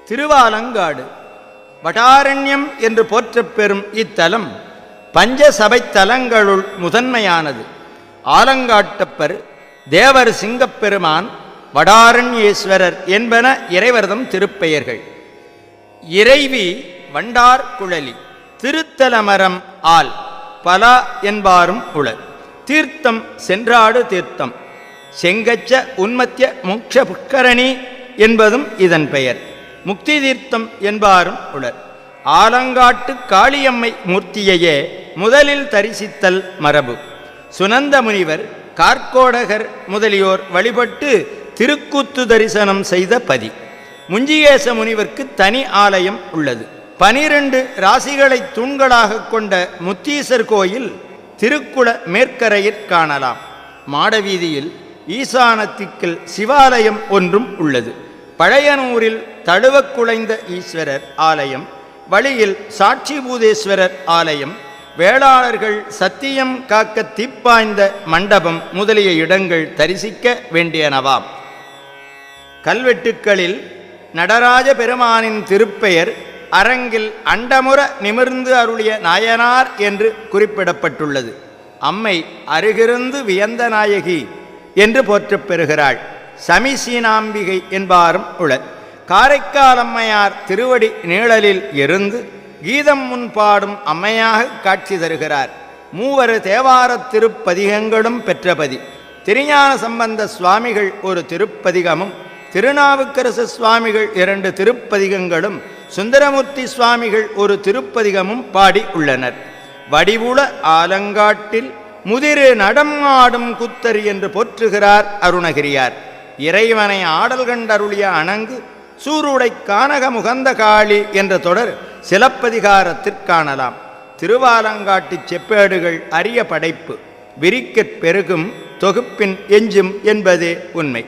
திருவாலங்காடு வடாரண்யம் என்று போற்றப் பெறும் இத்தலம் பஞ்சசபை தலங்களுள் முதன்மையானது. ஆலங்காட்டப்பர், தேவர் சிங்கப்பெருமான், வடாரண்யேஸ்வரர் என்பன இறைவர்தம் திருப்பெயர்கள். இறைவி வண்டார் குழலி, திருத்தலமரம் ஆல் பலா என்பாரும் உளர். தீர்த்தம் சென்றாடு தீர்த்தம், செங்கச்ச உன்மத்திய மோட்ச புஷ்கரணி என்பதும் இதன் பெயர். முக்தி தீர்த்தம் என்பாரும் உளர். ஆலங்காட்டு காளியம்மை மூர்த்தியையே முதலில் தரிசித்தல் மரபு. சுனந்த முனிவர், கார்க்கோடகர் முதலியோர் வழிபட்டு திருக்கூத்து தரிசனம் செய்த பதி. முஞ்சிகேச முனிவர்க்கு தனி ஆலயம் உள்ளது. 12 ராசிகளை தூண்களாக கொண்ட முத்தீசர் கோயில் திருக்குள மேற்கரையில் காணலாம். மாடவீதியில் ஈசானத்திற்கில் சிவாலயம் ஒன்றும் உள்ளது. பழையனூரில் தழுவக்குழைந்த ஈஸ்வரர் ஆலயம், வழியில் சாட்சிபூதேஸ்வரர் ஆலயம், வேளாளர்கள் சத்தியம் காக்க தீப்பாய்ந்த மண்டபம் முதலிய இடங்கள் தரிசிக்க வேண்டியனவாம். கல்வெட்டுக்களில் நடராஜ பெருமானின் திருப்பெயர் அரங்கில் அண்டமுற நிமிர்ந்து அருளிய நாயனார் என்று குறிப்பிடப்பட்டுள்ளது. அம்மை அருகிருந்து வியந்த நாயகி என்று போற்றப் பெறுகிறாள். சமிசீனாம்பிகை என்பாரும் உளர். காரைக்கால் அம்மையார் திருவடி நீழலில் இருந்து கீதம் முன்பாடும் அம்மையாக காட்சி தருகிறார். 3 தேவார திருப்பதிகங்களும் பெற்றபதி. திருஞான சம்பந்த சுவாமிகள் ஒரு திருப்பதிகமும், திருநாவுக்கரசு சுவாமிகள் 2 திருப்பதிகங்களும், சுந்தரமூர்த்தி சுவாமிகள் ஒரு திருப்பதிகமும் பாடி உள்ளனர். வடிவுள ஆலங்காட்டில் முதிரு நடம் ஆடும் குத்தரி என்று போற்றுகிறார் அருணகிரியார். இறைவனை ஆடல் கண்டருளிய அணங்கு சூருடை கானக முகந்த காளி என்ற தொடர் சிலப்பதிகாரத்திற்காணலாம். திருவாலங்காட்டு செப்பேடுகள் அரிய படைப்பு. விரிக்கற் பெருகும் தொகுப்பின் எஞ்சும் என்பதே உண்மை.